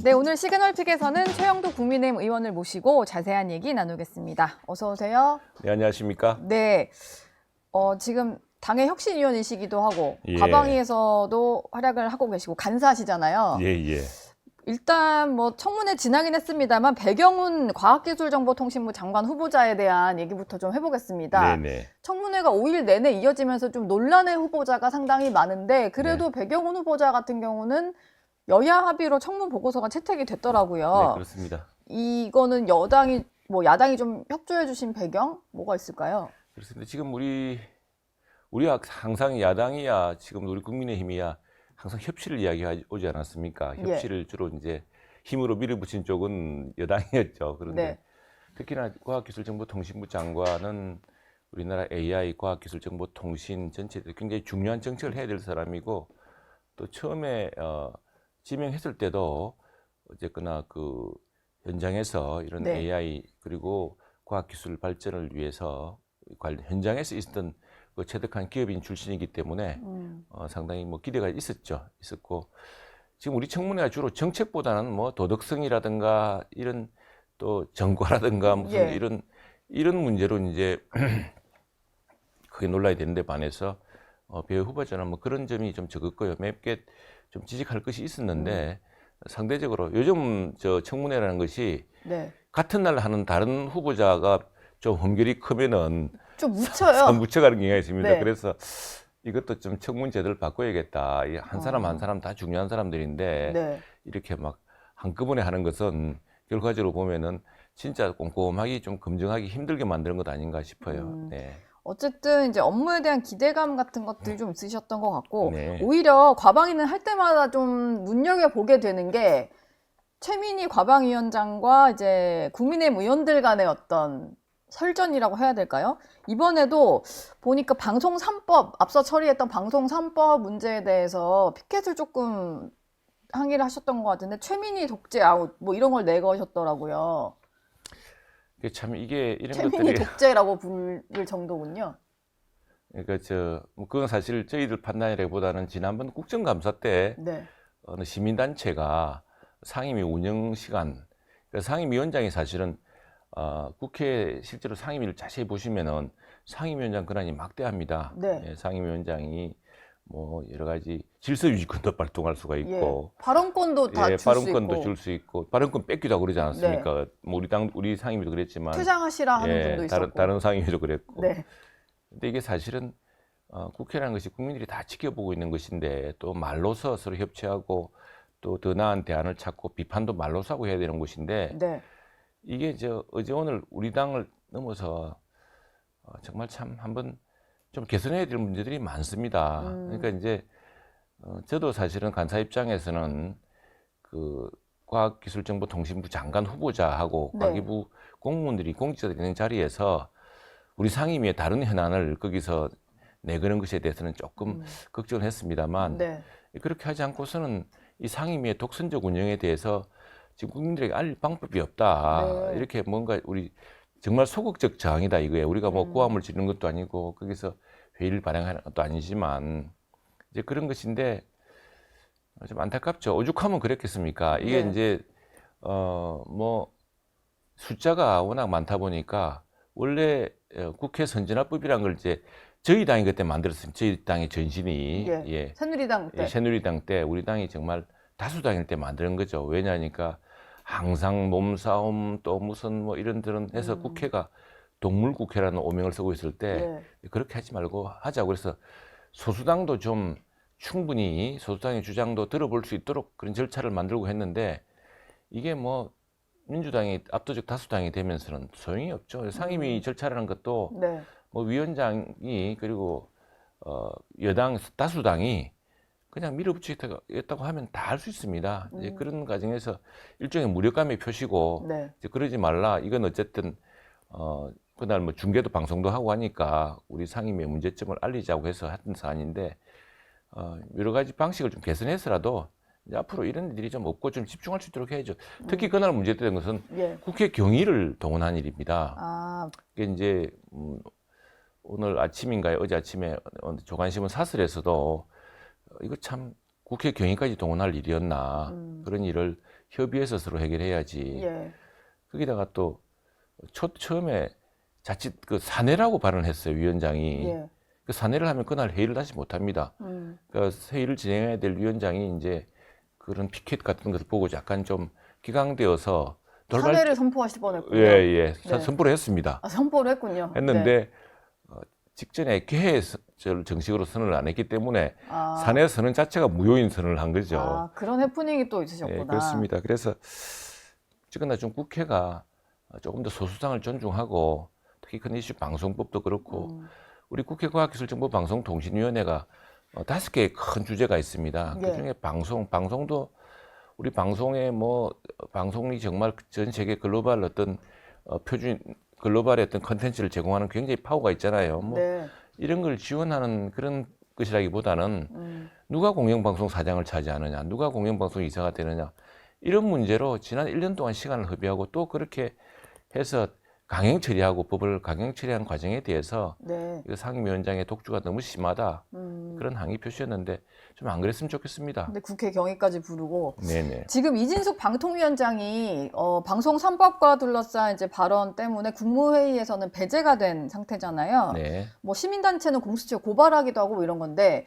네, 오늘 시그널픽에서는 최영도 국민의힘 의원을 모시고 자세한 얘기 나누겠습니다. 어서 오세요. 네, 안녕하십니까? 네, 지금 당의 혁신위원이시기도 하고 예. 과방위에서도 활약을 하고 계시고 간사시잖아요. 예, 예. 일단 뭐 청문회 지나긴 했습니다만 배경훈 과학기술정보통신부 장관 후보자에 대한 얘기부터 좀 해보겠습니다. 네네. 청문회가 5일 내내 이어지면서 좀 논란의 후보자가 상당히 많은데 그래도 배경훈 후보자 같은 경우는 여야 합의로 청문 보고서가 채택이 됐더라고요. 네, 그렇습니다. 이거는 여당이 야당이 좀 협조해 주신 배경 뭐가 있을까요? 그렇습니다. 지금 우리가 항상 야당이야, 지금 우리 국민의힘이야 항상 협치를 이야기하지 오지 않았습니까? 협치를 주로 이제 힘으로 밀어붙인 쪽은 여당이었죠. 그런데 네. 특히나 과학기술정보통신부 장관은 우리나라 AI 과학기술정보통신 전체에 굉장히 중요한 정책을 해야 될 사람이고 또 처음에 지명했을 때도 어쨌거나 그 현장에서 이런 네. AI 그리고 과학기술 발전을 위해서 현장에서 있었던 그 체득한 기업인 출신이기 때문에 상당히 뭐 기대가 있었고 지금 우리 청문회가 주로 정책보다는 뭐 도덕성이라든가 이런 또 정과라든가 무슨 이런 문제로 이제 크게 논란이 되는데 반해서 배우 후보자는 뭐 그런 점이 좀 적었고요. 맵게 좀 지적할 것이 있었는데 상대적으로 요즘 저 청문회라는 것이 같은 날 하는 다른 후보자가 좀 흠결이 크면은 좀 묻혀요. 묻혀가는 경향이 있습니다. 네. 그래서 이것도 좀 청문 제도를 바꿔야겠다. 한 사람 한 사람 다 중요한 사람들인데 이렇게 막 한꺼번에 하는 것은 결과적으로 보면은 진짜 꼼꼼하게 좀 검증하기 힘들게 만드는 것 아닌가 싶어요. 네. 어쨌든 이제 업무에 대한 기대감 같은 것들이 좀 있으셨던 것 같고 네. 오히려 과방위는 할 때마다 좀 눈여겨 보게 되는 게 최민희 과방위원장과 이제 국민의힘 의원들 간의 어떤 설전이라고 해야 될까요? 이번에도 보니까 방송 3법 앞서 처리했던 방송 3법 문제에 대해서 피켓을 조금 항의를 하셨던 것 같은데 최민희 독재 아웃 뭐 이런 걸 내거셨더라고요. 참 이게 이런 최민희 것들이 독재라고 부를 정도군요. 그러니까 뭐 그건 사실 저희들 판단이라기보다는 지난번 국정감사 때 어느 시민단체가 상임위 운영 시간, 그래서 상임위원장이 사실은 국회 실제로 상임위를 자세히 보시면은 상임위원장 권한이 막대합니다. 예, 상임위원장이 뭐 여러 가지 질서 유지권도 발동할 수가 있고, 발언권도 다 줄 수 있고, 발언권도 줄 수 있고, 발언권 뺏기도 하고 그러지 않았습니까? 뭐 우리 상임위도 그랬지만, 퇴장하시라 하는 분도 있었고, 다른 상임위도 그랬고. 근데 이게 사실은 국회라는 것이 국민들이 다 지켜보고 있는 것인데 또 말로서 서로 협치하고 또 더 나은 대안을 찾고 비판도 말로서 하고 해야 되는 곳인데 이게 어제 오늘 우리 당을 넘어서 정말 참 한번 좀 개선해야 될 문제들이 많습니다. 그러니까 이제 저도 사실은 간사 입장에서는 그 과학기술정보통신부 장관 후보자하고 과기부 공무원들이 공직자들이 있는 자리에서 우리 상임위의 다른 현안을 거기서 내거는 것에 대해서는 조금 걱정을 했습니다만 그렇게 하지 않고서는 이 상임위의 독선적 운영에 대해서 지금 국민들에게 알릴 방법이 없다. 이렇게 뭔가 우리 정말 소극적 저항이다 이거예요. 우리가 뭐 고함을 지르는 것도 아니고 거기서 회의를 발행하는 것도 아니지만 이제 그런 것인데 좀 안타깝죠. 오죽하면 그랬겠습니까? 이게 이제 뭐 숫자가 워낙 많다 보니까 원래 국회 선진화법이란 걸 이제 저희 당이 그때 만들었습니다. 저희 당의 전신이 새누리당 때 새누리당 때 우리 당이 정말 다수당일 때 만드는 거죠. 왜냐니까 항상 몸싸움 또 무슨 뭐 이런저런 해서 국회가 동물국회라는 오명을 쓰고 있을 때 그렇게 하지 말고 하자고 그래서 소수당도 좀 충분히 소수당의 주장도 들어볼 수 있도록 그런 절차를 만들고 했는데 이게 뭐 민주당이 압도적 다수당이 되면서는 소용이 없죠. 상임위 절차라는 것도 뭐 위원장이 그리고 여당 다수당이 그냥 밀어붙이겠다고 하면 다 할 수 있습니다. 이제 그런 과정에서 일종의 무력감의 표시고 이제 그러지 말라. 이건 어쨌든 그날 뭐 중계도 방송도 하고 하니까 우리 상임위의 문제점을 알리자고 해서 했던 사안인데 여러 가지 방식을 좀 개선해서라도 이제 앞으로 이런 일이 좀 없고 좀 집중할 수 있도록 해야죠. 특히 그날 문제됐던 것은 국회 경위를 동원한 일입니다. 이게 이제 오늘 아침인가요? 어제 아침에 조간신문 사설에서도 이거 참 국회 경위까지 동원할 일이었나 그런 일을 협의해서 서로 해결해야지. 예. 거기다가 또 처음에 자칫 그 사내라고 발언했어요, 위원장이. 예. 그 사내를 하면 그날 회의를 다시 못 합니다. 그러니까 회의를 진행해야 될 위원장이 이제 그런 피켓 같은 것을 보고 약간 좀 기강되어서 사내를 선포하실 뻔했군요. 예. 네. 선포를 했습니다. 아, 선포를 했군요. 했는데 직전에 개회를 정식으로 선언을 안 했기 때문에 아. 사내 선언 자체가 무효인 선언을 한 거죠. 아, 그런 해프닝이 또 있으셨구나. 예, 그렇습니다. 그래서 어쨌거나 좀 국회가 조금 더 소수당을 존중하고 특히 큰 이슈 방송법도 그렇고 우리 국회과학기술정보 방송통신위원회가 5개의 큰 주제가 있습니다. 예. 그중에 방송도 우리 방송의 방송이 정말 전 세계 글로벌 어떤 표준 글로벌의 어떤 컨텐츠를 제공하는 굉장히 파워가 있잖아요. 네. 이런 걸 지원하는 그런 것이라기보다는 누가 공영방송 사장을 차지하느냐, 누가 공영방송 이사가 되느냐 이런 문제로 지난 1년 동안 시간을 허비하고 또 그렇게 해서 강행 처리하고 법을 강행 처리하는 과정에 대해서 네. 상임위원장의 독주가 너무 심하다 그런 항의 표시였는데 좀 안 그랬으면 좋겠습니다. 근데 국회 경위까지 부르고 네네. 지금 이진숙 방통위원장이 방송 3법과 둘러싼 이제 발언 때문에 국무회의에서는 배제가 된 상태잖아요. 네. 뭐 시민단체는 공수처 고발하기도 하고 뭐 이런 건데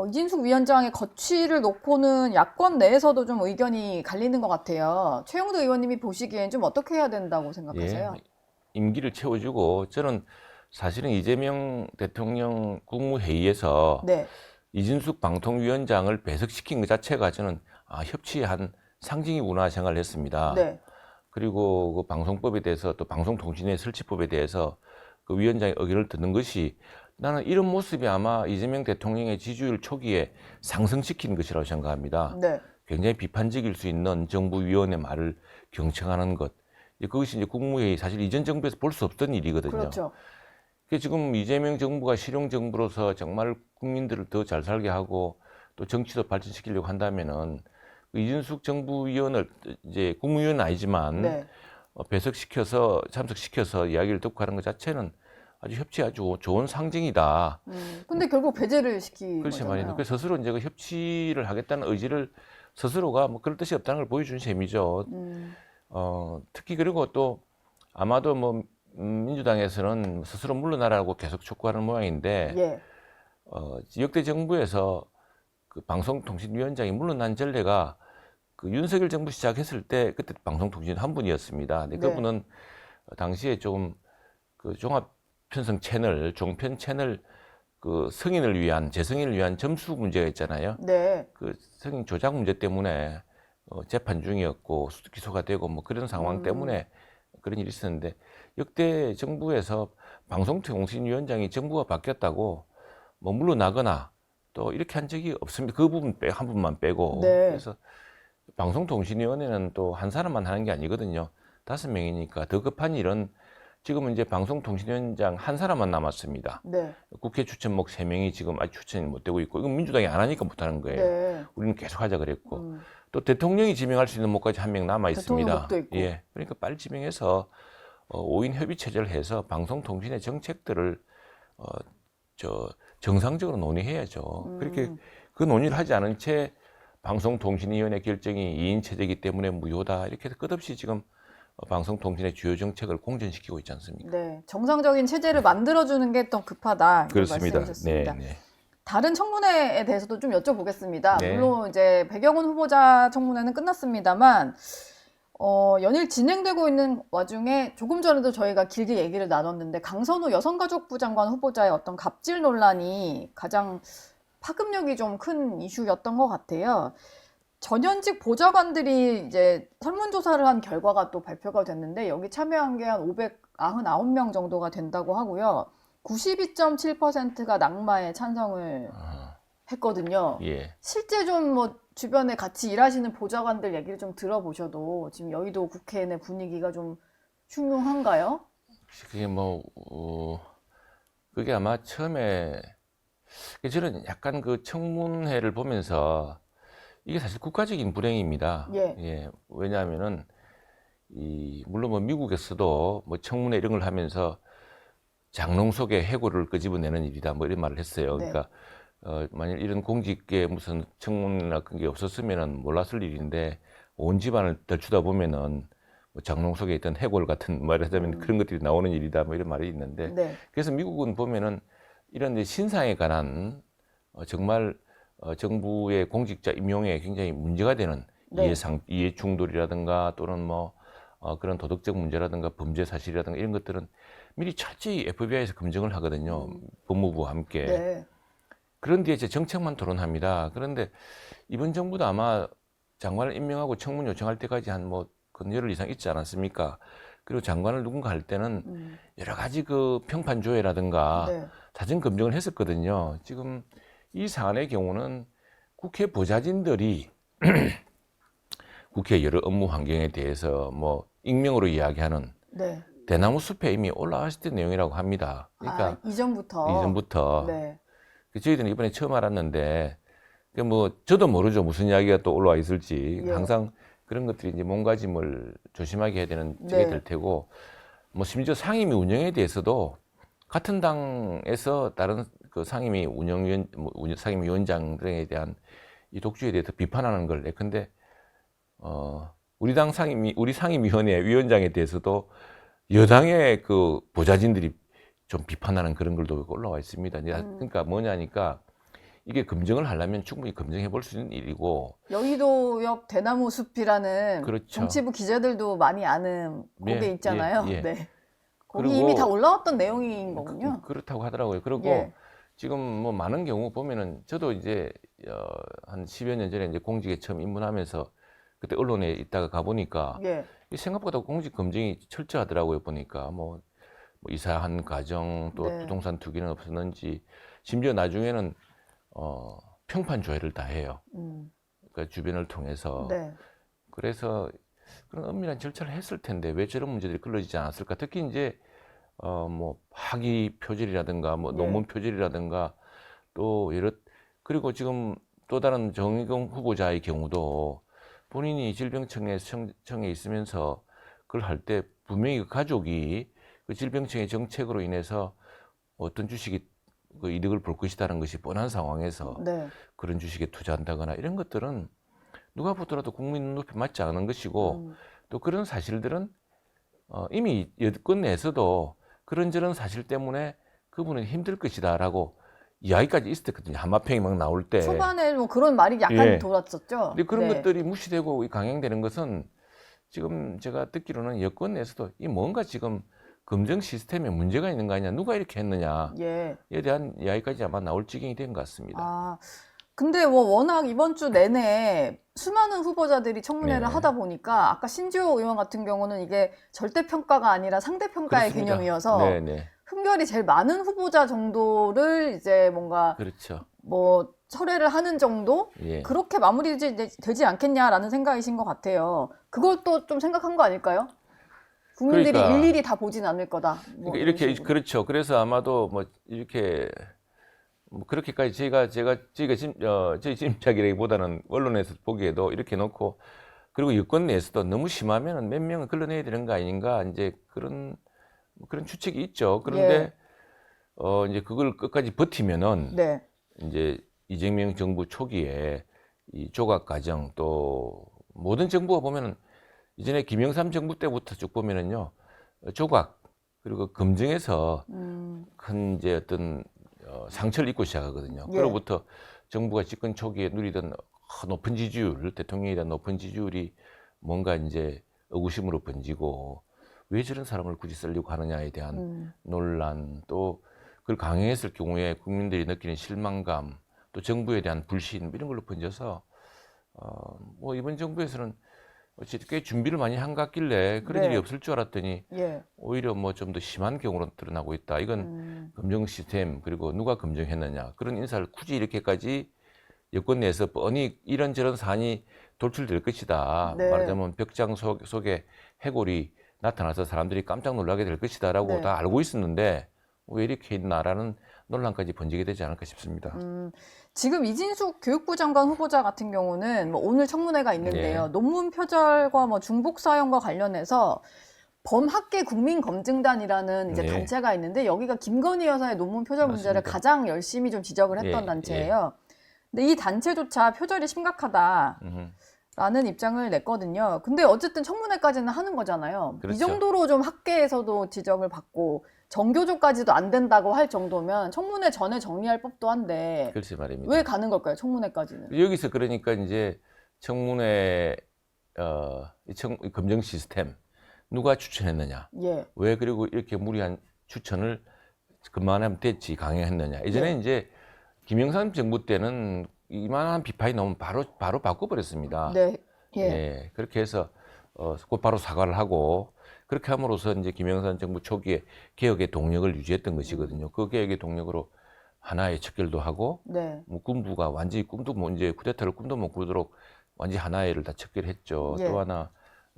이진숙 위원장의 거취를 놓고는 야권 내에서도 좀 의견이 갈리는 것 같아요. 최영도 의원님이 보시기엔 좀 어떻게 해야 된다고 생각하세요? 예, 임기를 채워주고 저는 사실은 이재명 대통령 국무회의에서 네. 이진숙 방통위원장을 배석시킨 것 자체가 저는 협치한 상징이구나 생각을 했습니다. 네. 그리고 그 방송법에 대해서 또 방송통신의 설치법에 대해서 그 위원장의 의견을 듣는 것이 나는 이런 모습이 아마 이재명 대통령의 지지율 초기에 상승시킨 것이라고 생각합니다. 네. 굉장히 비판적일 수 있는 정부위원의 말을 경청하는 것. 그것이 이제 국무회의 사실 이전 정부에서 볼 수 없던 일이거든요. 그렇죠. 지금 이재명 정부가 실용 정부로서 정말 국민들을 더 잘 살게 하고 또 정치도 발전시키려고 한다면은 이준숙 정부위원을 이제 국무위원은 아니지만 네. 배석시켜서 참석시켜서 이야기를 듣고 하는 것 자체는 아주 협치 아주 좋은 상징이다. 근데 결국 배제를 시킨 그렇지 거잖아요. 말이죠. 그래서 스스로 이제 그 협치를 하겠다는 의지를 스스로가 뭐 그럴 뜻이 없다는 걸 보여준 셈이죠. 특히 그리고 또 아마도 뭐 민주당에서는 스스로 물러나라고 계속 촉구하는 모양인데 예. 역대 정부에서 그 방송통신위원장이 물러난 전례가 그 윤석열 정부 시작했을 때 그때 방송통신 한 분이었습니다. 근데 네. 그분은 당시에 좀 그 종합편성 채널, 종편 채널 그 승인을 위한 재승인을 위한 점수 문제가 있잖아요. 네. 그 승인 조작 문제 때문에 재판 중이었고 기소가 되고 뭐 그런 상황 때문에 그런 일이 있었는데 역대 정부에서 방송통신위원장이 정부가 바뀌었다고 뭐 물러나거나 또 이렇게 한 적이 없습니다. 그 부분 한 분만 빼고. 네. 그래서 방송통신위원회는 또 한 사람만 하는 게 아니거든요. 5명이니까 더 급한 일은 지금은 이제 방송통신위원장 한 사람만 남았습니다. 네. 국회 추천목 3명이 지금 아직 추천이 못 되고 있고 이건 민주당이 안 하니까 못 하는 거예요. 네. 우리는 계속 하자 그랬고 또 대통령이 지명할 수 있는 목까지 한 명 남아 있습니다. 대통령목도 있고. 예, 그러니까 빨리 지명해서 5인 협의 체제를 해서 방송통신의 정책들을 정상적으로 논의해야죠. 그렇게 그 논의를 하지 않은 채 방송통신위원회 결정이 2인 체제이기 때문에 무효다 이렇게 해서 끝없이 지금 방송통신의 주요 정책을 공전시키고 있지 않습니까? 네. 정상적인 체제를 만들어주는 게 더 급하다. 이런 그렇습니다. 말씀이셨습니다. 네. 다른 청문회에 대해서도 좀 여쭤보겠습니다. 네. 물론 이제 백영훈 후보자 청문회는 끝났습니다만 연일 진행되고 있는 와중에 조금 전에도 저희가 길게 얘기를 나눴는데 강선우 여성가족부 장관 후보자의 어떤 갑질 논란이 가장 파급력이 좀 큰 이슈였던 것 같아요. 전현직 보좌관들이 이제 설문조사를 한 결과가 또 발표가 됐는데 여기 참여한 게 한 599명 정도가 된다고 하고요. 92.7%가 낙마에 찬성을 했거든요. 예. 실제 좀 뭐 주변에 같이 일하시는 보좌관들 얘기를 좀 들어보셔도 지금 여의도 국회 내 분위기가 좀 흉흉한가요? 그게 그게 아마 처음에 저는 약간 그 청문회를 보면서 이게 사실 국가적인 불행입니다. 예. 왜냐하면은 물론 뭐 미국에서도 뭐 청문회 이런 걸 하면서 장롱 속에 해골을 끄집어내는 일이다 뭐 이런 말을 했어요. 네. 그러니까 만일 이런 공직에 무슨 청문회나 그런 게 없었으면은 몰랐을 일인데 온 집안을 들추다 보면은 뭐 장롱 속에 있던 해골 같은 말하자면 그런 것들이 나오는 일이다 뭐 이런 말이 있는데 네. 그래서 미국은 보면은 이런 이제 신상에 관한 정말 정부의 공직자 임용에 굉장히 문제가 되는 네. 이해 충돌이라든가 또는 뭐 그런 도덕적 문제라든가 범죄 사실이라든가 이런 것들은 미리 철저히 FBI에서 검증을 하거든요. 법무부와 함께. 네. 그런데 이제 정책만 토론합니다. 그런데 이번 정부도 아마 장관을 임명하고 청문 요청할 때까지 한 뭐 열흘 이상 있지 않았습니까? 그리고 장관을 누군가 할 때는 여러 가지 그 평판 조회라든가 네. 사전 검증을 했었거든요. 지금 이 사안의 경우는 국회 보좌진들이 국회 여러 업무 환경에 대해서 뭐 익명으로 이야기하는 네. 대나무 숲에 이미 올라왔을 때 내용이라고 합니다. 그러니까 이전부터. 네. 저희들은 이번에 처음 알았는데 뭐 저도 모르죠. 무슨 이야기가 또 올라와 있을지. 예. 항상 그런 것들이 이제 몸가짐을 조심하게 해야 되는 네. 적이 될 테고 뭐 심지어 상임위 운영에 대해서도 같은 당에서 다른 그 상임위 상임위원장 등에 대한 이 독주에 대해서 비판하는 걸 예컨대 우리 상임위원회 위원장에 대해서도 여당의 그 보좌진들이 좀 비판하는 그런 글도 올라와 있습니다. 그러니까 뭐냐니까 이게 검증을 하려면 충분히 검증해 볼 수 있는 일이고 여의도 옆 대나무 숲이라는 그렇죠. 정치부 기자들도 많이 아는 곳에 예, 있잖아요. 예, 예. 네. 거기 그리고 이미 다 올라왔던 내용인 거군요. 그렇다고 하더라고요. 그리고 예. 지금 뭐 많은 경우 보면은 저도 이제 한 10여 년 전에 이제 공직에 처음 입문하면서 그때 언론에 있다가 가보니까 예. 생각보다 공직 검증이 철저하더라고요. 보니까 뭐 이사한 과정 또 네. 부동산 투기는 없었는지 심지어 나중에는 평판 조회를 다 해요. 그러니까 주변을 통해서 네. 그래서 그런 엄밀한 절차를 했을 텐데 왜 저런 문제들이 걸러지지 않았을까? 특히 이제 뭐 학위 표절이라든가 뭐 예. 논문 표절이라든가 또 그리고 지금 또 다른 정의경 후보자의 경우도 본인이 질병청에 있으면서 그걸 할 때 분명히 그 가족이 그 질병청의 정책으로 인해서 어떤 주식이 그 이득을 볼 것이라는 것이 뻔한 상황에서 네. 그런 주식에 투자한다거나 이런 것들은 누가 보더라도 국민 눈높이 맞지 않은 것이고 또 그런 사실들은 이미 여권 내에서도 그런저런 사실 때문에 그분은 힘들 것이다라고 이야기까지 있었거든요. 한마평이 막 나올 때. 초반에 뭐 그런 말이 약간 예. 돌았었죠. 근데 그런 네. 것들이 무시되고 강행되는 것은 지금 제가 듣기로는 여권 내에서도 이 뭔가 지금 검증 시스템에 문제가 있는 거 아니냐, 누가 이렇게 했느냐에 예. 대한 이야기까지 아마 나올 지경이 된 것 같습니다. 아, 근데 뭐 워낙 이번 주 내내 수많은 후보자들이 청문회를 네. 하다 보니까 아까 신주호 의원 같은 경우는 이게 절대평가가 아니라 상대평가의 그렇습니다. 개념이어서 네네. 흠결이 제일 많은 후보자 정도를 이제 뭔가 그렇죠. 뭐 철회를 하는 정도? 예. 그렇게 마무리되지 않겠냐라는 생각이신 것 같아요. 그걸 또 좀 생각한 거 아닐까요? 국민들이 그러니까. 일일이 다 보진 않을 거다. 뭐 그러니까 이런 이렇게 식으로. 그렇죠. 그래서 아마도 뭐 이렇게 뭐 그렇게까지 저희 짐작이라기보다는 언론에서 보기에도 이렇게 놓고 그리고 여권 내에서도 너무 심하면은 몇 명을 걸러내야 되는 거 아닌가 이제 그런 추측이 있죠. 그런데 이제 그걸 끝까지 버티면은 네. 이제 이재명 정부 초기에 이 조각 과정 또 모든 정부가 보면은 이전에 김영삼 정부 때부터 쭉 보면은요 조각 그리고 검증에서 큰 이제 어떤 상처를 입고 시작하거든요. 예. 그로부터 정부가 집권 초기에 누리던 높은 지지율, 대통령에 대한 높은 지지율이 뭔가 이제 의구심으로 번지고 왜 저런 사람을 굳이 쓰려고 하느냐에 대한 논란 또 그걸 강행했을 경우에 국민들이 느끼는 실망감 또 정부에 대한 불신 이런 걸로 번져서 뭐 이번 정부에서는 꽤 준비를 많이 한 것 같길래 그런 네. 일이 없을 줄 알았더니 예. 오히려 뭐 좀 더 심한 경우로 드러나고 있다. 이건 검증 시스템 그리고 누가 검증했느냐 그런 인사를 굳이 이렇게까지 여권 내에서 뻔히 이런저런 사안이 돌출될 것이다. 네. 말하자면 벽장 속에 해골이 나타나서 사람들이 깜짝 놀라게 될 것이다라고 네. 다 알고 있었는데 왜 이렇게 했나라는 논란까지 번지게 되지 않을까 싶습니다. 지금 이진숙 교육부 장관 후보자 같은 경우는 뭐 오늘 청문회가 있는데요. 네. 논문 표절과 뭐 중복 사용과 관련해서 범학계 국민검증단이라는 이제 네. 단체가 있는데 여기가 김건희 여사의 논문 표절 문제를 맞습니다. 가장 열심히 좀 지적을 했던 예, 단체예요. 근데 이 단체조차 표절이 심각하다. 라는 입장을 냈거든요. 근데 어쨌든 청문회까지는 하는 거잖아요. 그렇죠. 이 정도로 좀 학계에서도 지적을 받고 정교조까지도 안 된다고 할 정도면 청문회 전에 정리할 법도 한데 글쎄 말입니다. 왜 가는 걸까요? 청문회까지는. 여기서 그러니까 이제 청문회 이 검증 시스템 누가 추천했느냐? 예. 왜 그리고 이렇게 무리한 추천을 그만하면 됐지 강행했느냐? 예전에 예. 이제 김영삼 정부 때는 이만한 비판이 나오면 바로 바꿔버렸습니다. 네. 예. 예, 그렇게 해서 곧바로 사과를 하고 그렇게 함으로써 이제 김영삼 정부 초기에 개혁의 동력을 유지했던 것이거든요. 그 개혁의 동력으로 하나의 척결도 하고 네. 뭐 군부가 완전히 꿈도 못 이제 쿠데타를 꿈도 못 꾸도록 완전히 하나의를 다 척결했죠. 예. 또 하나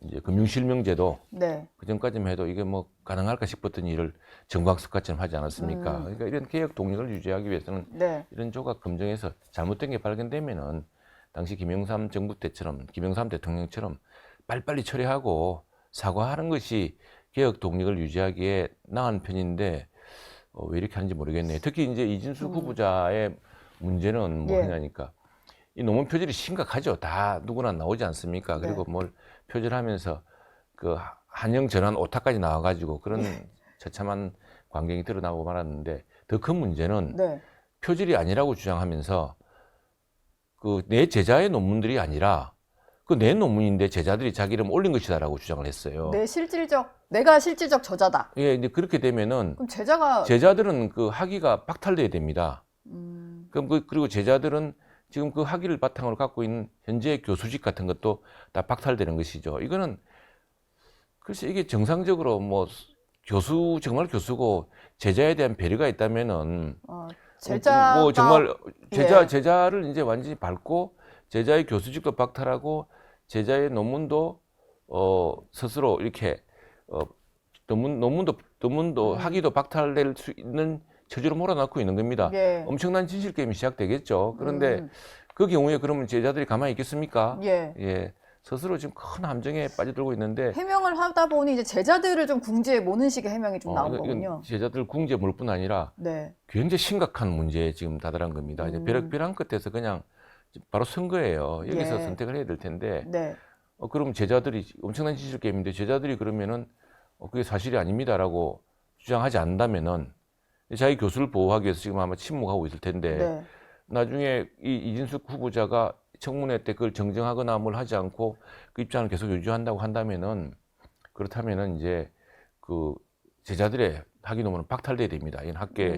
이제 금융실명제도 네. 그 전까지만 해도 이게 뭐 가능할까 싶었던 일을 정광석같처럼 하지 않았습니까? 그러니까 이런 개혁 동력을 유지하기 위해서는 네. 이런 조각 검증에서 잘못된 게 발견되면은 당시 김영삼 정부 때처럼 김영삼 대통령처럼 빨리빨리 처리하고 사과하는 것이 개혁 동력을 유지하기에 나은 편인데 왜 이렇게 하는지 모르겠네요. 특히 이제 이진수 후보자의 문제는 예. 뭐냐니까 이 논문 표절이 심각하죠. 다 누구나 나오지 않습니까? 그리고 네. 뭘 표절하면서 그 한영 전환 오타까지 나와가지고 그런 예. 처참한 광경이 드러나고 말았는데 더 큰 문제는 네. 표절이 아니라고 주장하면서 그 내 제자의 논문들이 아니라 그 내 논문인데 제자들이 자기 이름 올린 것이다라고 주장을 했어요. 내가 실질적 저자다. 예, 이제 그렇게 되면은 그럼 제자가 제자들은 그 학위가 박탈돼야 됩니다. 그럼 그리고 제자들은 지금 그 학위를 바탕으로 갖고 있는 현재 교수직 같은 것도 다 박탈되는 것이죠. 이거는 글쎄 이게 정상적으로 뭐 교수 정말 교수고 제자에 대한 배려가 있다면은 제자가 뭐 정말 예. 제자를 이제 완전히 밟고 제자의 교수직도 박탈하고 제자의 논문도 스스로 이렇게 논문도 학위도 박탈될 수 있는 처지로 몰아넣고 있는 겁니다. 예. 엄청난 진실 게임이 시작되겠죠. 그런데 그 경우에 그러면 제자들이 가만히 있겠습니까? 예. 예. 스스로 지금 큰 함정에 빠져들고 있는데 해명을 하다 보니 이제 제자들을 좀 궁지에 모는 식의 해명이 좀 나온 이건 거군요. 제자들 궁지에 물뿐 아니라 네. 굉장히 심각한 문제에 지금 다다른 겁니다. 이제 벼락벼락 끝에서 그냥 바로 선거예요. 여기서 예. 선택을 해야 될 텐데 네. 그럼 제자들이 엄청난 진실 게임인데 제자들이 그러면은 그게 사실이 아닙니다라고 주장하지 않는다면은 자기 교수를 보호하기 위해서 지금 아마 침묵하고 있을 텐데 네. 나중에 이 이진숙 후보자가 청문회 때 그걸 정정하거나 뭘 하지 않고 그 입장을 계속 유지한다고 한다면은 그렇다면은 이제 그 제자들의 학위 논문은 박탈돼야 됩니다. 이건 학계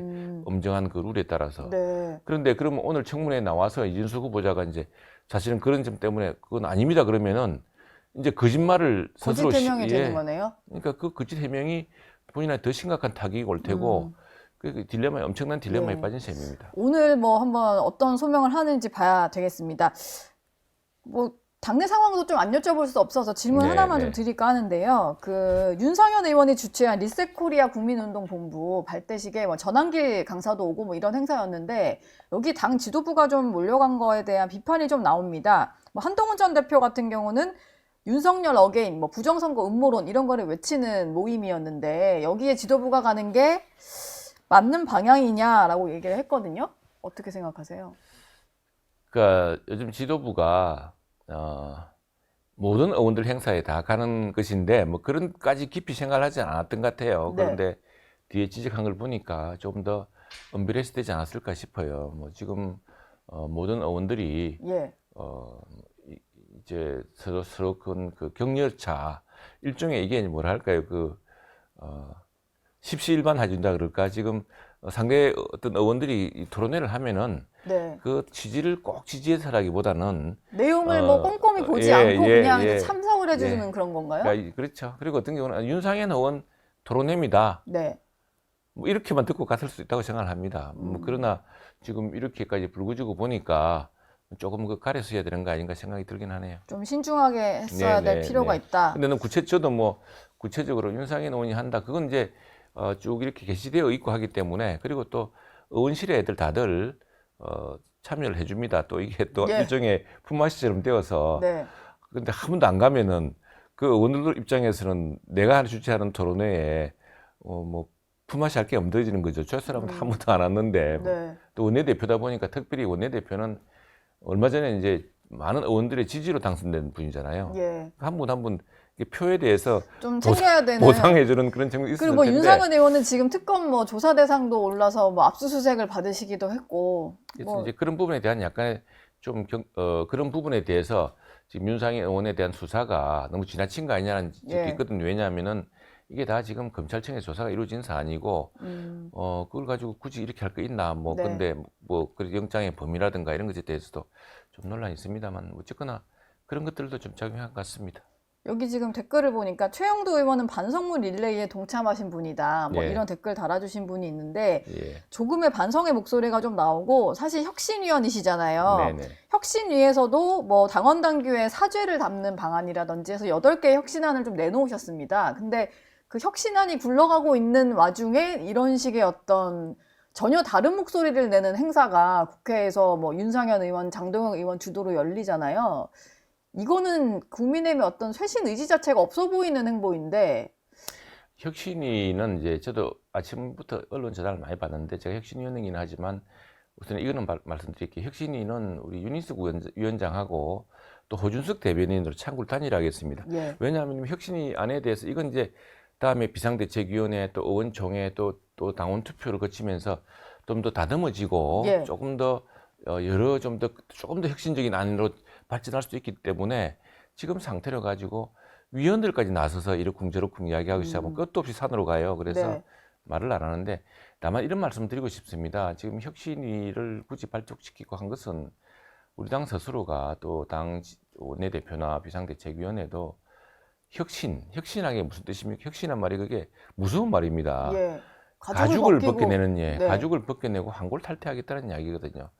엄정한 그 룰에 따라서. 네. 그런데 그러면 오늘 청문회에 나와서 이진숙 후보자가 이제 사실은 그런 점 때문에 그건 아닙니다. 그러면은 이제 거짓말을 스스로 거짓 해명이 되는 거네요. 그러니까 그 거짓 해명이 본인한테 더 심각한 타격이 올 테고 그 딜레마에 엄청난 딜레마에 네. 빠진 셈입니다. 오늘 뭐 한번 어떤 소명을 하는지 봐야 되겠습니다. 뭐 당내 상황도 좀 안 여쭤볼 수 없어서 질문 네, 하나만 네. 좀 드릴까 하는데요. 그 윤상현 의원이 주최한 리셋코리아 국민운동본부 발대식에 뭐 전환길 강사도 오고 뭐 이런 행사였는데 여기 당 지도부가 좀 몰려간 거에 대한 비판이 좀 나옵니다. 뭐 한동훈 전 대표 같은 경우는 윤석열 어게인, 뭐 부정선거 음모론 이런 거를 외치는 모임이었는데 여기에 지도부가 가는 게 맞는 방향이냐라고 얘기를 했거든요. 어떻게 생각하세요? 그러니까 요즘 지도부가 모든 의원들 행사에 다 가는 것인데 뭐 그런까지 깊이 생각을 하지 않았던 것 같아요. 네. 그런데 뒤에 지적한 걸 보니까 좀 더 엄밀해서 되지 않았을까 싶어요. 뭐 지금 모든 의원들이 예. 이제 서로 그 격려차 일종의 이게 뭐랄까요 십시일반 해준다 그럴까 지금 상대 어떤 의원들이 토론회를 하면은 네. 그 취지를 꼭 지지해서라기보다는 내용을 뭐 꼼꼼히 보지 않고 그냥 이제 참석을 해주는 그런 건가요? 그러니까 그렇죠. 그리고 어떤 경우는 윤상현 의원 토론회입니다. 네. 뭐 이렇게만 듣고 갔을 수 있다고 생각을 합니다. 뭐 그러나 지금 이렇게까지 불구지고 보니까 조금 그 가려서 해야 되는 거 아닌가 생각이 들긴 하네요. 좀 신중하게 했어야 될 필요가 있다. 근데 저도 뭐 구체적으로 윤상현 의원이 한다. 그건 이제 쭉 이렇게 게시되어 있고 하기 때문에 그리고 또 의원실에 애들 다들 참여를 해줍니다. 또 이게 또 예. 일종의 품앗이처럼 되어서 네. 근데 한 번도 안 가면은 그 의원들 입장에서는 내가 주최하는 토론회에 뭐 품앗이 할 게 없어지는 거죠. 저 사람은 한 번도 안 왔는데 네. 또 원내대표다 보니까 특별히 원내대표는 얼마 전에 이제 많은 의원들의 지지로 당선된 분이잖아요. 예. 한 분 한 분 표에 대해서 좀 챙겨야 되는. 보상해주는 그런 측면이 있을 그리고 뭐 텐데. 윤상은 의원은 지금 특검 뭐 조사 대상도 올라서 뭐 압수수색을 받으시기도 했고. 그래서 뭐 이제 그런 부분에 대한 약간의 좀 그런 부분에 대해서 지금 윤상현 의원에 대한 수사가 너무 지나친 거 아니냐는 지적이 예. 있거든요. 왜냐하면은 이게 다 지금 검찰청의 조사가 이루어진 사안이고, 그걸 가지고 굳이 이렇게 할 거 있나, 뭐, 네. 근데 뭐, 그 영장의 범위라든가 이런 것에 대해서도 좀 논란이 있습니다만, 어쨌거나 그런 것들도 좀 작용한 것 같습니다. 여기 지금 댓글을 보니까 최영도 의원은 반성문 릴레이에 동참하신 분이다. 뭐 예. 이런 댓글 달아주신 분이 있는데 예. 조금의 반성의 목소리가 좀 나오고 사실 혁신위원이시잖아요. 네네. 혁신위에서도 뭐 당원 당규에 사죄를 담는 방안이라든지 해서 8개의 혁신안을 좀 내놓으셨습니다. 근데 그 혁신안이 굴러가고 있는 와중에 이런 식의 어떤 전혀 다른 목소리를 내는 행사가 국회에서 뭐 윤상현 의원, 장동영 의원 주도로 열리잖아요. 이거는 국민의힘의 어떤 쇄신 의지 자체가 없어 보이는 행보인데. 혁신위는 이제 저도 아침부터 언론 전화를 많이 받는데 제가 혁신위원이긴 하지만 우선 이거는 말씀드릴게요. 혁신위는 우리 윤희숙 위원장하고 또 호준석 대변인으로 창구를 단일화하겠습니다. 예. 왜냐하면 혁신위 안에 대해서 이건 이제 다음에 비상대책위원회 또 의원총회 또 당원 투표를 거치면서 좀 더 다듬어지고 예. 조금 더 조금 더 혁신적인 안으로 발전할 수도 있기 때문에 지금 상태로 가지고 위원들까지 나서서 이러쿵저러쿵 이야기하기 시작하면 끝도 없이 산으로 가요. 그래서 네. 말을 안 하는데 다만 이런 말씀 드리고 싶습니다. 지금 혁신위를 굳이 발족시키고 한 것은 우리 당 스스로가 또 당 원내대표나 비상대책위원회도 혁신하는 게 무슨 뜻입니까? 혁신한 말이 그게 무서운 말입니다. 예. 가죽을 벗기고. 벗겨내는 네. 가죽을 벗겨내고 한골 탈퇴하겠다는 이야기거든요.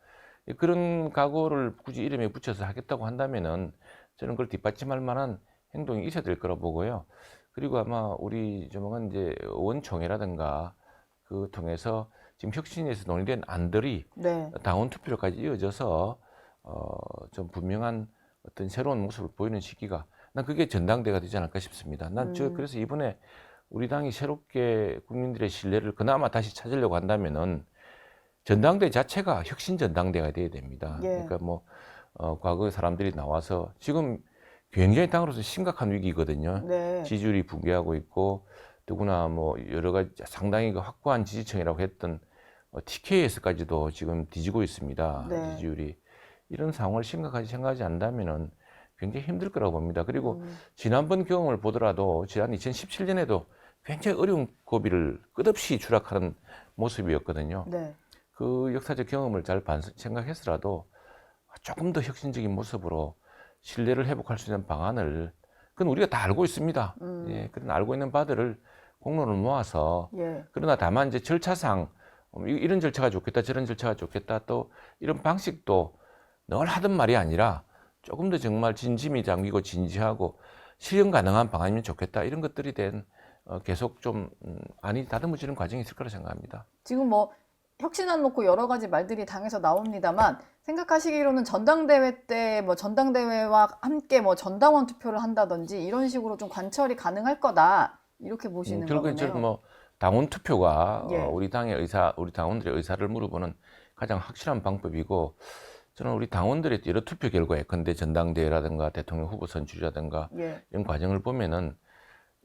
그런 각오를 굳이 이름에 붙여서 하겠다고 한다면은 저는 그걸 뒷받침할 만한 행동이 있어야 될 거라 보고요. 그리고 아마 우리 조만간 이제 의원총회라든가 그 통해서 지금 혁신에서 논의된 안들이 네. 당원 투표로까지 이어져서 좀 분명한 어떤 새로운 모습을 보이는 시기가 난 그게 전당대가 되지 않을까 싶습니다. 그래서 이번에 우리 당이 새롭게 국민들의 신뢰를 그나마 다시 찾으려고 한다면은 전당대 자체가 혁신 전당대가 돼야 됩니다. 예. 그러니까 뭐 과거 사람들이 나와서 지금 굉장히 당으로서 심각한 위기거든요. 네. 지지율이 붕괴하고 있고 더구나 뭐 여러 가지 상당히 그 확고한 지지층이라고 했던 TK에서까지도 지금 뒤지고 있습니다. 네. 지지율이 이런 상황을 심각하게 생각하지 않는다면은 굉장히 힘들 거라고 봅니다. 그리고 지난번 경험을 보더라도 지난 2017년에도 굉장히 어려운 고비를 끝없이 추락하는 모습이었거든요. 네. 그 역사적 경험을 잘 생각해서라도 조금 더 혁신적인 모습으로 신뢰를 회복할 수 있는 방안을 그건 우리가 다 알고 있습니다. 예, 그런 알고 있는 바들을 공론을 모아서 예. 그러나 다만 이제 절차상 이런 절차가 좋겠다 저런 절차가 좋겠다 또 이런 방식도 늘 하던 말이 아니라 조금 더 정말 진심이 담기고 진지하고 실현 가능한 방안이면 좋겠다 이런 것들이 된 계속 좀 안이 다듬어지는 과정이 있을 거라 생각합니다. 지금 뭐 혁신안 놓고 여러 가지 말들이 당에서 나옵니다만 생각하시기로는 전당대회 때 뭐 전당대회와 함께 뭐 전당원 투표를 한다든지 이런 식으로 좀 관철이 가능할 거다 이렇게 보시는 결국엔 거네요. 저는 뭐 당원 투표가 예. 우리 당원들의 의사를 물어보는 가장 확실한 방법이고 저는 우리 당원들의 여러 투표 결과에 근대 전당대회라든가 대통령 후보 선출이라든가 예. 이런 과정을 보면은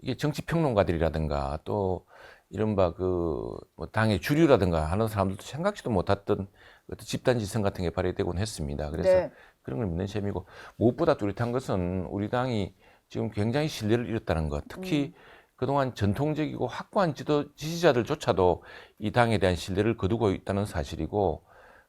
이게 정치평론가들이라든가 또 이른바 뭐 당의 주류라든가 하는 사람들도 생각지도 못했던 어떤 집단지성 같은 게 발휘되곤 했습니다. 그래서 네. 그런 걸 믿는 셈이고 무엇보다 뚜렷한 것은 우리 당이 지금 굉장히 신뢰를 잃었다는 것. 특히 그동안 전통적이고 확고한 지지자들조차도 이 당에 대한 신뢰를 거두고 있다는 사실이고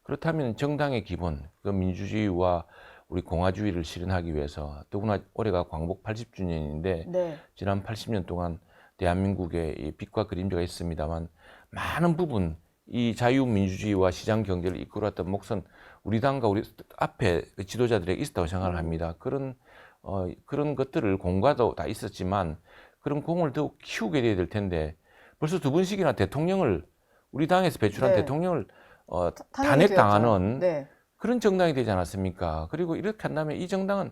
그렇다면 정당의 기본, 그 민주주의와 우리 공화주의를 실현하기 위해서 더구나 올해가 광복 80주년인데 네. 지난 80년 동안 대한민국에 이 빛과 그림자가 있습니다만 많은 부분 이 자유민주주의와 시장경제를 이끌어왔던 몫은 우리 당과 우리 앞에 지도자들에게 있었다고 생각을 합니다. 그런 것들을 공과도 다 있었지만 그런 공을 더욱 키우게 돼야 될 텐데 벌써 2번씩이나 대통령을 우리 당에서 배출한 네. 대통령을 탄핵이 탄핵당하는 되었죠. 네. 그런 정당이 되지 않았습니까? 그리고 이렇게 한다면 이 정당은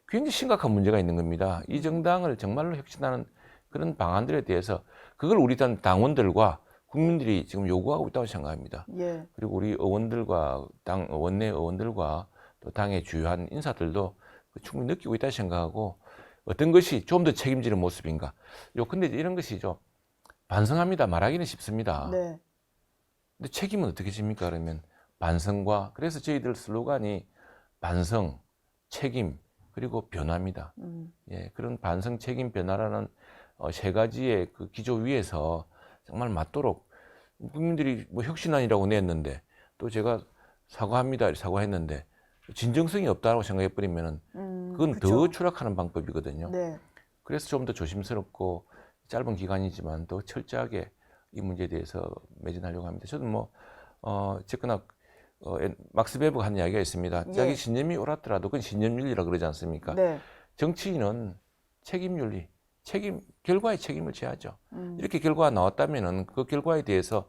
굉장히 심각한 문제가 있는 겁니다. 이 정당을 정말로 혁신하는 그런 방안들에 대해서 그걸 우리 당원들과 국민들이 지금 요구하고 있다고 생각합니다. 예. 그리고 우리 의원들과 당 원내 의원들과 또 당의 주요한 인사들도 충분히 느끼고 있다 생각하고 어떤 것이 좀 더 책임지는 모습인가. 근데 이런 것이 좀 반성합니다. 말하기는 쉽습니다. 네. 근데 책임은 어떻게 집니까? 그러면 반성과 그래서 저희들 슬로건이 반성, 책임 그리고 변화입니다. 예, 그런 반성, 책임, 변화라는 세 가지의 그 기조 위에서 정말 맞도록 국민들이 뭐 혁신안이라고 냈는데 또 제가 사과합니다 사과했는데 진정성이 없다고 생각해 버리면은 그건 그쵸. 더 추락하는 방법이거든요. 네. 그래서 좀 더 조심스럽고 짧은 기간이지만 더 철저하게 이 문제에 대해서 매진하려고 합니다. 저도 뭐 어쨌거나 막스 베버가 한 이야기가 있습니다. 예. 자기 신념이 옳았더라도 그건 신념윤리라 그러지 않습니까? 네. 정치인은 책임윤리, 결과에 책임을 져야죠. 음. 이렇게 결과가 나왔다면은 그 결과에 대해서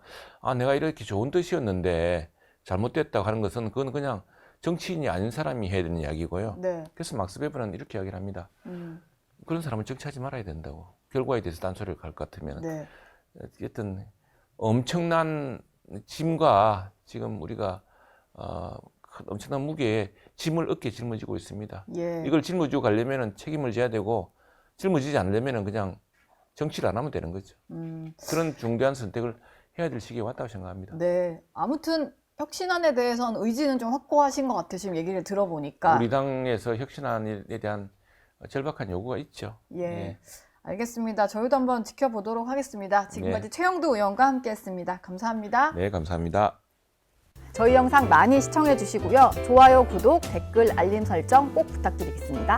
내가 이렇게 좋은 뜻이었는데 잘못됐다고 하는 것은 그건 그냥 정치인이 아닌 사람이 해야 되는 이야기고요. 네. 그래서 막스 베버는 이렇게 이야기를 합니다. 음. 그런 사람은 정치하지 말아야 된다고. 결과에 대해서 딴소리를 할 것 같으면. 네. 어쨌든 엄청난 짐과 지금 우리가 엄청난 무게의 짐을 어깨에 짊어지고 있습니다. 예. 이걸 짊어지고 가려면은 책임을 져야 되고 짊어지지 않으려면은 그냥 정치를 안 하면 되는 거죠. 그런 중대한 선택을 해야 될 시기에 왔다고 생각합니다. 네. 아무튼 혁신안에 대해서는 의지는 좀 확고하신 것 같아요. 지금 얘기를 들어보니까. 우리 당에서 혁신안에 대한 절박한 요구가 있죠. 예. 예. 알겠습니다. 저희도 한번 지켜보도록 하겠습니다. 지금까지 네. 최영두 의원과 함께했습니다. 감사합니다. 네, 감사합니다. 저희 영상 많이 시청해 주시고요. 좋아요, 구독, 댓글, 알림 설정 꼭 부탁드리겠습니다.